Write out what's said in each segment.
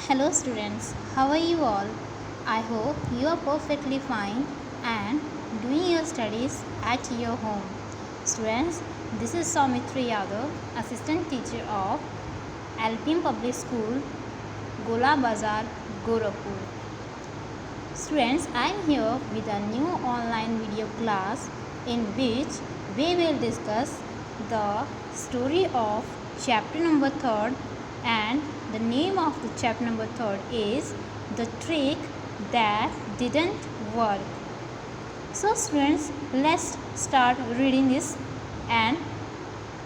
Hello students, how are you all? I hope you are perfectly fine and doing your studies at your home. Students, this is Saumitri Yadav, Assistant Teacher of Alpine Public School, Gola Bazar, Gorakhpur. Students, I am here with a new online video class in which we will discuss the story of chapter number 3rd, and the name of the chapter number 3rd is The Trick That Didn't Work. So students, let's start reading this and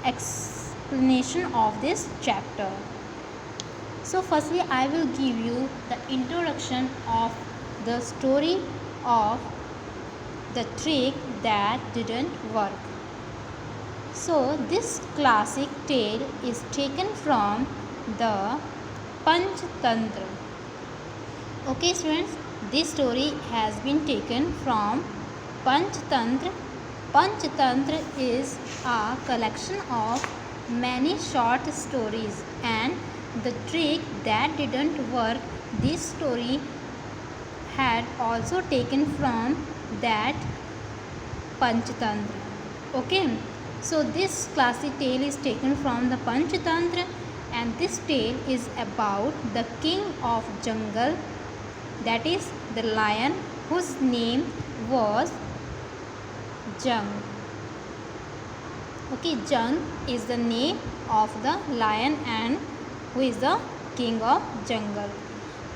explanation of this chapter. So firstly, I will give you the introduction of the story of The Trick That Didn't Work. So this classic tale is taken from the Panchtantra. Okay students, this story has been taken from Panchtantra. Panchtantra is a collection of many short stories, and The Trick That Didn't Work, this story had also taken from that Panchtantra. Okay, so this classic tale is taken from the Panchtantra, and this tale is about the king of jungle, that is the lion, whose name was Jung. Okay, Jung is the name of the lion and who is the king of jungle.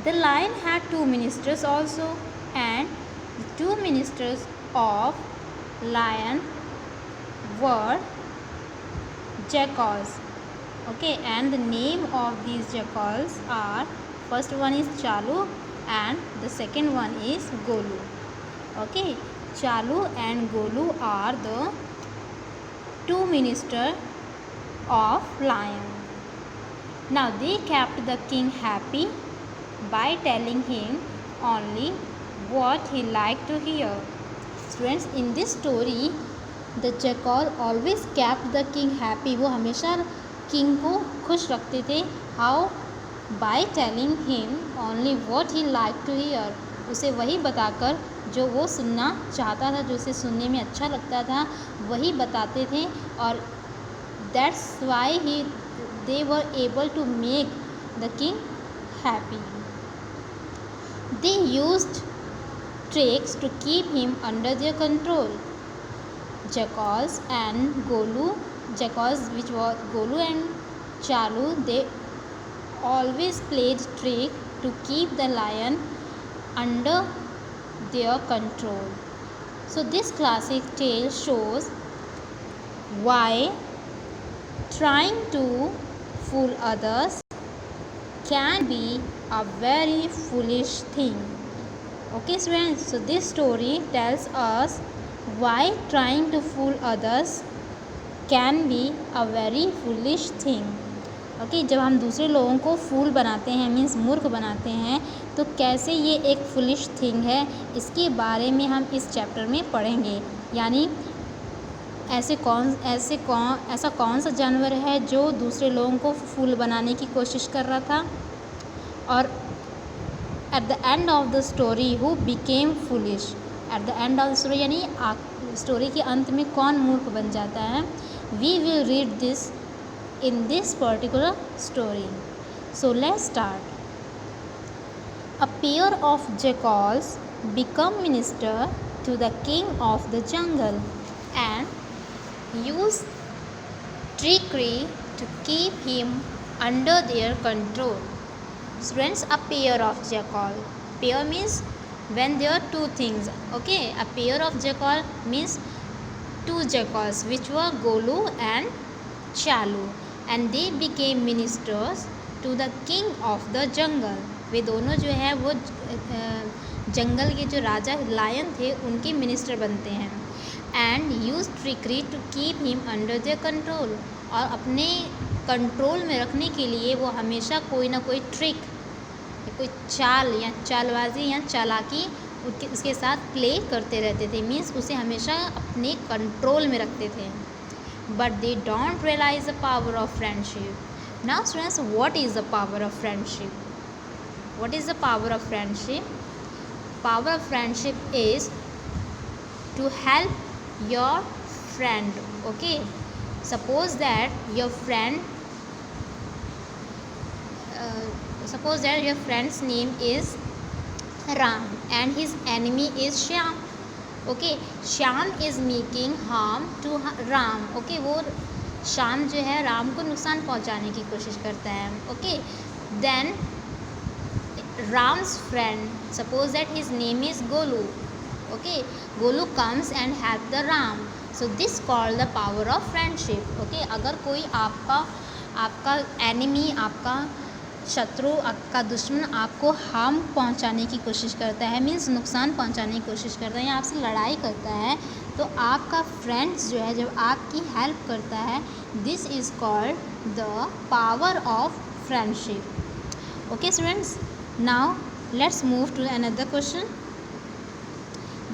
The lion had two ministers also, and the two ministers of lion were jackals. Okay, and the name of these jackals are, first one is Chalu and the second one is Golu. Okay, Chalu and Golu are the two ministers of lion. Now they kept the king happy by telling him only what he liked to hear. Students, in this story, the jackal always kept the king happy. वो हमेशा king को खुश रखते थे. How? By telling him only what he liked to hear. उसे वही बताकर जो वो सुनना चाहता था, जो उसे सुनने में अच्छा लगता था, वही बताते थे. और that's why they were able to make the king happy. They used tricks to keep him under their control. Jackals and Golu, jackals which were Golu and Chalu, they always played trick to keep the lion under their control. So this classic tale shows why trying to fool others can be a very foolish thing. Okay students, so this story tells us why trying to fool others can be a very foolish thing. Okay, जब हम दूसरे लोगों को फूल बनाते हैं, means मूर्ख बनाते हैं, तो कैसे ये एक फुलिश थिंग है, इसके बारे में हम इस चैप्टर में पढ़ेंगे. यानी ऐसा कौन सा जानवर है जो दूसरे लोगों को फूल बनाने की कोशिश कर रहा था, और at the end of the story who became foolish. At the end of the story यानी स्टोरी के अंत में कौन मूर्ख बन जाता है. We will read this in this particular story. So let's start. A pair of jackals become minister to the king of the jungle and use trickery to keep him under their control. Students, a pair of jackal. Pair means when there are two things. Okay, a pair of jackal means two jackals which were Golu and Chalu, and they became ministers to the king of the jungle. वे दोनों जो है वो जंगल के जो राजा lion थे उनके minister बनते हैं. And use trickery to keep him under their control, और अपने कंट्रोल में रखने के लिए वो हमेशा कोई ना कोई ट्रिक, कोई चाल या चालबाजी या चालाकी उसके साथ प्ले करते रहते थे. मीन्स उसे हमेशा अपने कंट्रोल में रखते थे. But they don't realize the power of friendship. Now students, what is the power of friendship? What is the power of friendship? Power of friendship is to help your friend. Okay, suppose that your friend suppose that your friend's name is Ram and his enemy is Shyam. Okay, Shyam is making harm to Ram. Okay, वो श्याम जो है राम को नुकसान पहुंचाने की कोशिश करता है. Okay, then Ram's friend, suppose that his name is Golu. Okay, Golu comes and help the Ram. So this called the power of friendship. Okay, अगर कोई आपका एनिमी, आपका शत्रु, आपका दुश्मन आपको हार्म पहुंचाने की कोशिश करता है, मीन्स नुकसान पहुंचाने की कोशिश करता है या आपसे लड़ाई करता है, तो आपका फ्रेंड्स जो है जब आपकी हेल्प करता है, this is called the power of friendship. Okay students, now let's move to another question.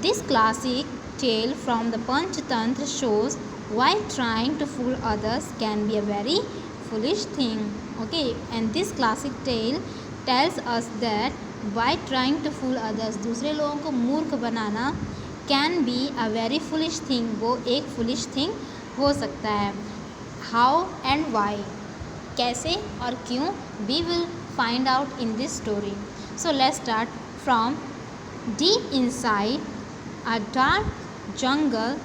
This classic tale from the Panchatantra shows why trying to fool others can be a very foolish thing. Okay, and this classic tale tells us that why trying to fool others, दूसरे लोगों को मूर्ख बनाना, can be a very foolish thing, वो एक foolish thing हो सकता है. How and why, कैसे और क्यों, we will find out in this story. So let's start from deep inside a dark jungle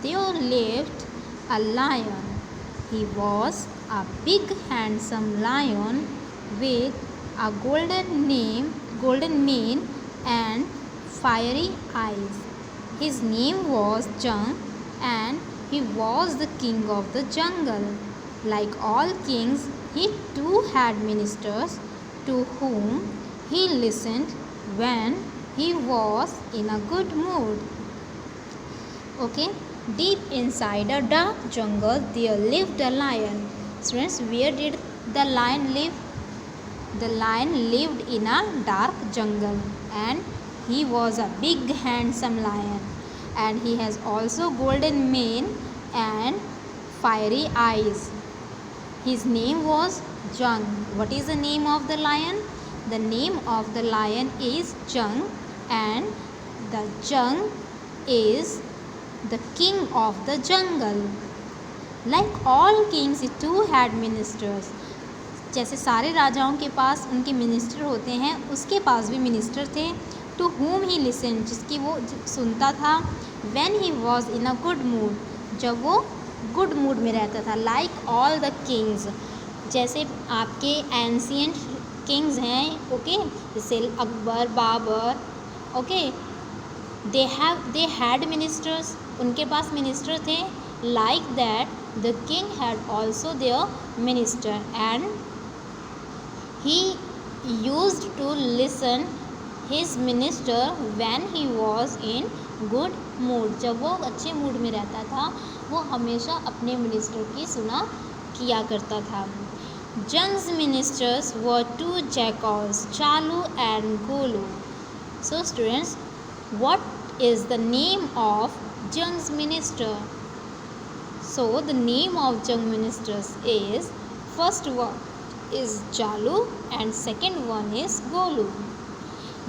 there lived a lion. He was a big handsome lion with a golden mane and fiery eyes. His name was Jung and he was the king of the jungle. Like all kings, he too had ministers to whom he listened when he was in a good mood. Okay, deep inside a dark jungle there lived a lion. Students, where did the lion live? The lion lived in a dark jungle and he was a big handsome lion and he has also golden mane and fiery eyes. His name was Jung. What is the name of the lion? The name of the lion is Jung and the Jung is the king of the jungle. Like all kings, he too had ministers. जैसे सारे राजाओं के पास उनके minister होते हैं, उसके पास भी minister थे. To whom he listened, जिसकी वो सुनता था. When he was in a good mood, जब वो गुड मूड में रहता था. लाइक ऑल द किंग्स, जैसे आपके एंशियंट किंग्स हैं. ओके, जैसे Akbar, Babur. Okay, they had ministers, उनके पास मिनिस्टर थे. Like that the king had also their minister and he used to listen his minister when he was in good mood. जब वो अच्छे मूड में रहता था, वो हमेशा अपने मिनिस्टर की सुना किया करता था. Jung's ministers were two jackals, Chalu and Golu. So students, what is the name of Jung's minister? So the name of Jung ministers is, first one is Chalu and second one is Golu.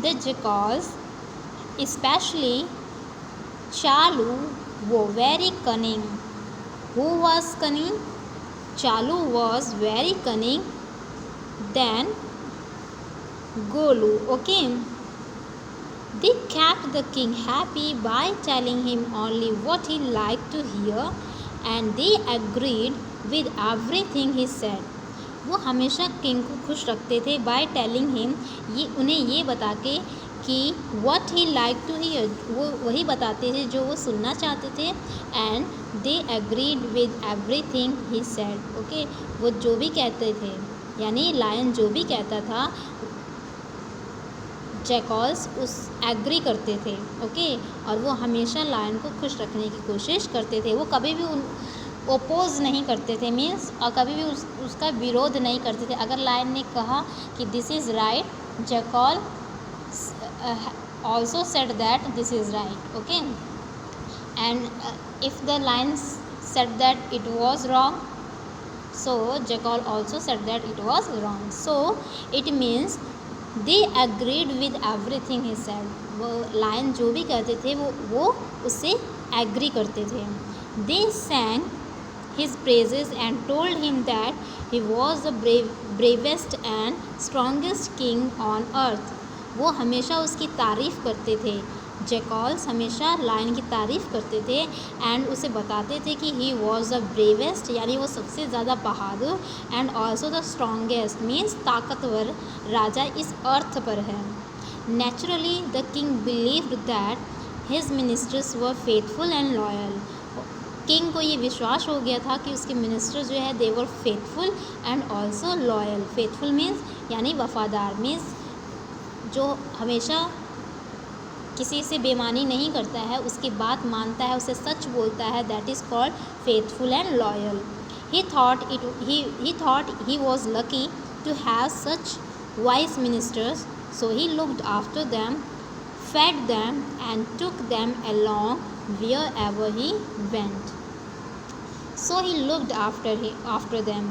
The jackals, especially Chalu, were very cunning. Who was cunning? Chalu was very cunning than Golu. Okay, they kept the king happy by telling him only what he liked to hear and they agreed with everything he said. वो हमेशा king को खुश रखते थे by telling him, ये उन्हें ये बता के कि what he liked to hear, वो वही बताते थे जो वो सुनना चाहते थे. and they agreed with everything he said. okay, वो जो भी कहते थे, यानी लायन जो भी कहता था, जैकल्स उस एग्री करते थे. ओके, और वो हमेशा लायन को खुश रखने की कोशिश करते थे. वो कभी भी ओपोज नहीं करते थे, मीन्स और कभी भी उसका विरोध नहीं करते थे. अगर लायन ने कहा कि this is right, jackal also said that this is right. okay, and if the lion said that it was wrong, so jackal also said that it was wrong. So it means they agreed with everything he said, वो lion जो भी कहते थे वो उससे agree करते थे। They sang his praises and told him that he was the bravest and strongest king on earth, वो हमेशा उसकी तारीफ़ करते थे। जैकल्स हमेशा लायन की तारीफ़ करते थे एंड उसे बताते थे कि ही वॉज द ब्रेवेस्ट, यानी वो सबसे ज़्यादा बहादुर, and also the strongest means ताकतवर राजा इस अर्थ पर है। Naturally the king believed that his ministers were faithful and loyal, king को ये विश्वास हो गया था कि उसके मिनिस्टर जो है they were faithful and also loyal. Faithful means यानी वफादार, मीन्स जो हमेशा किसी से बेईमानी नहीं करता है, उसकी बात मानता है, उसे सच बोलता है, that is called faithful and loyal. He thought he was lucky to have such wise ministers, so he looked after them, fed them and took them along wherever he went. So he looked after them.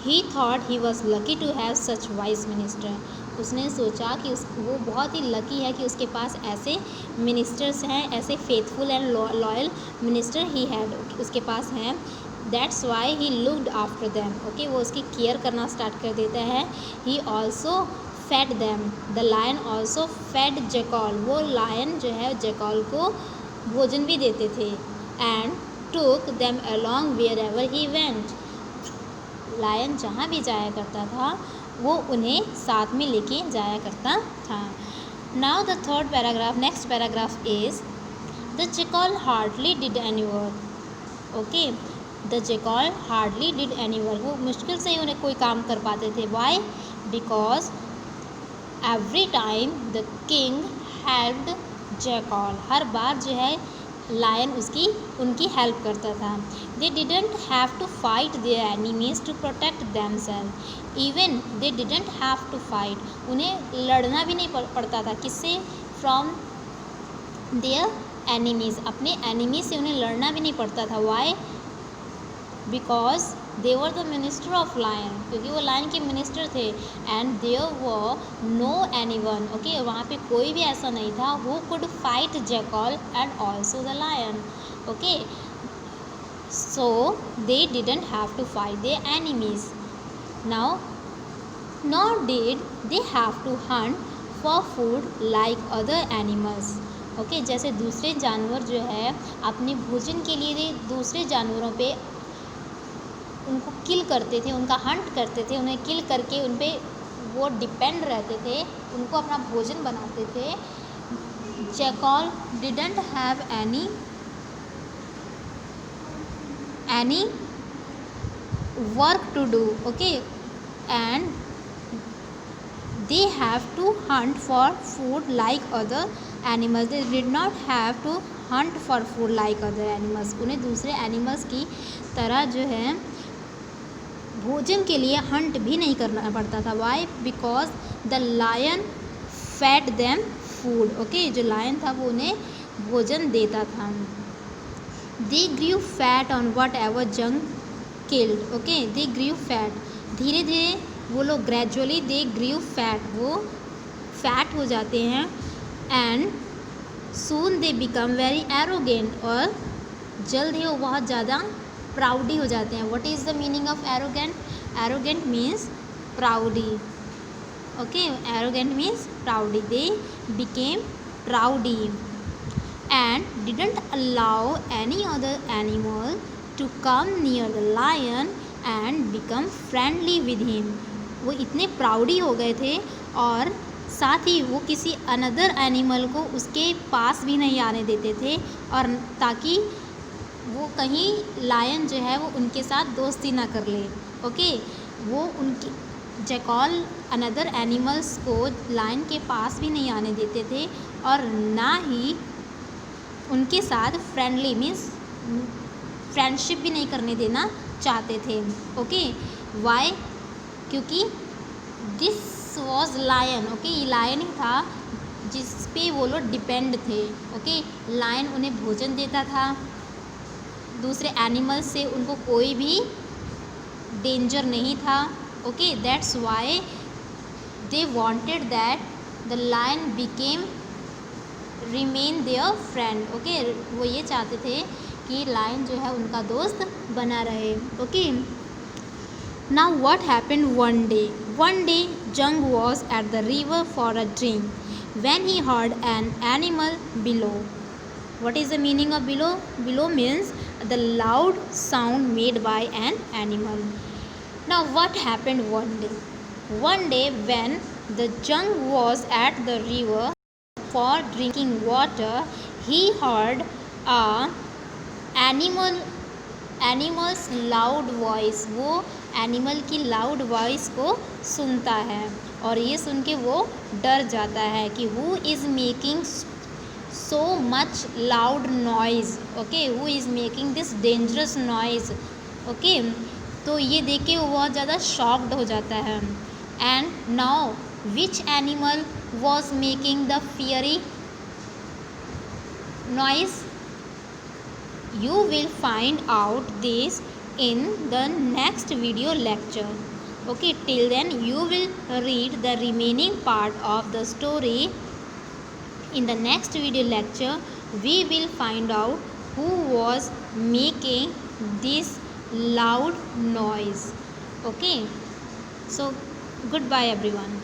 He thought he was lucky to have such wise minister. उसने सोचा कि वो बहुत ही lucky है कि उसके पास ऐसे ministers हैं, ऐसे faithful and loyal minister he had, उसके पास हैं। That's why he looked after them, okay, वो उसकी केयर करना स्टार्ट कर देता है। He also fed them, the lion also fed jackal, वो लायन जो है जैकल को भोजन भी देते थे। And took them along wherever he went, lion जहाँ भी जाया करता था वो उन्हें साथ में लेके जाया करता था। Now the third paragraph, next paragraph is the jackal hardly did any work, okay, the jackal hardly did any work, वो मुश्किल से ही उन्हें कोई काम कर पाते थे। Why? Because every time the king helped jackal, हर बार जो है लायन उनकी हेल्प करता था। They didn't have to fight their enemies to protect themselves, even they didn't have to fight, उन्हें लड़ना भी नहीं पड़ता था, किससे? फ्रॉम देयर एनिमीज, अपने एनिमी से उन्हें लड़ना भी नहीं पड़ता था। Why? Because they were the minister of lion, क्योंकि वो लायन के मिनिस्टर थे। And there were no anyone, okay, वहाँ पे कोई भी ऐसा नहीं था who could fight jackal and also the lion, okay, so they didn't have to fight their enemies. Now not did they have to hunt for food like other animals, okay, जैसे दूसरे जानवर जो है अपने भोजन के लिए दूसरे जानवरों पे उनको किल करते थे, उनका हंट करते थे, उन्हें किल करके उन पे वो डिपेंड रहते थे, उनको अपना भोजन बनाते थे। Jackal didn't have any work to do, okay, and they have to hunt for food like other animals, they did not have to hunt for food like other animals, उन्हें दूसरे एनिमल्स की तरह जो है भोजन के लिए हंट भी नहीं करना पड़ता था। Why? Because the lion fed them food, okay, जो लायन था वो उन्हें भोजन देता था। They grew fat on whatever जंग killed, okay, they grew fat, धीरे धीरे वो लोग ग्रेजुअली दे ग्रीव फैट, वो फैट हो जाते हैं। And soon they become very arrogant, और जल्द ही वो बहुत ज़्यादा प्राउडी हो जाते हैं। What is the meaning of arrogant? Arrogant means proudy, okay, arrogant means proudy, they became proudy and didn't allow any other animal to come near the lion and become friendly with him, वो इतने प्राउडी हो गए थे और साथ ही वो किसी another animal को उसके पास भी नहीं आने देते थे, और ताकि वो कहीं लायन जो है वो उनके साथ दोस्ती ना कर ले, ओके, वो उनकी जैकल अनदर एनिमल्स को लायन के पास भी नहीं आने देते थे और ना ही उनके साथ फ्रेंडली मीन्स फ्रेंडशिप भी नहीं करने देना चाहते थे, ओके। वाई? क्योंकि दिस वॉज लायन, ओके, ये लायन ही था जिस पे वो लोग डिपेंड थे, ओके, लायन उन्हें भोजन देता था, दूसरे एनिमल्स से उनको कोई भी डेंजर नहीं था, okay, that's why they wanted that the lion remain their friend. Okay, वो ये चाहते थे कि लायन जो है उनका दोस्त बना रहे. Okay, now what happened one day? One day Jung was at the river for a drink when he heard an animal below. What is the meaning of below? Below means the loud sound made by an animal. Now what happened one day? One day when the Jung was at the river for drinking water, he heard a animal's loud voice. वो animal की loud voice को सुनता है और ये सुन के वो डर जाता है कि who is making so much loud noise. Okay, who is making this dangerous noise. Okay, तो ये देख के वो बहुत ज़्यादा shocked हो जाता है. And now which animal was making the fiery noise? You will find out this in the next video lecture. Okay, till then you will read the remaining part of the story. In the next video lecture, we will find out who was making this loud noise. Okay, so goodbye everyone.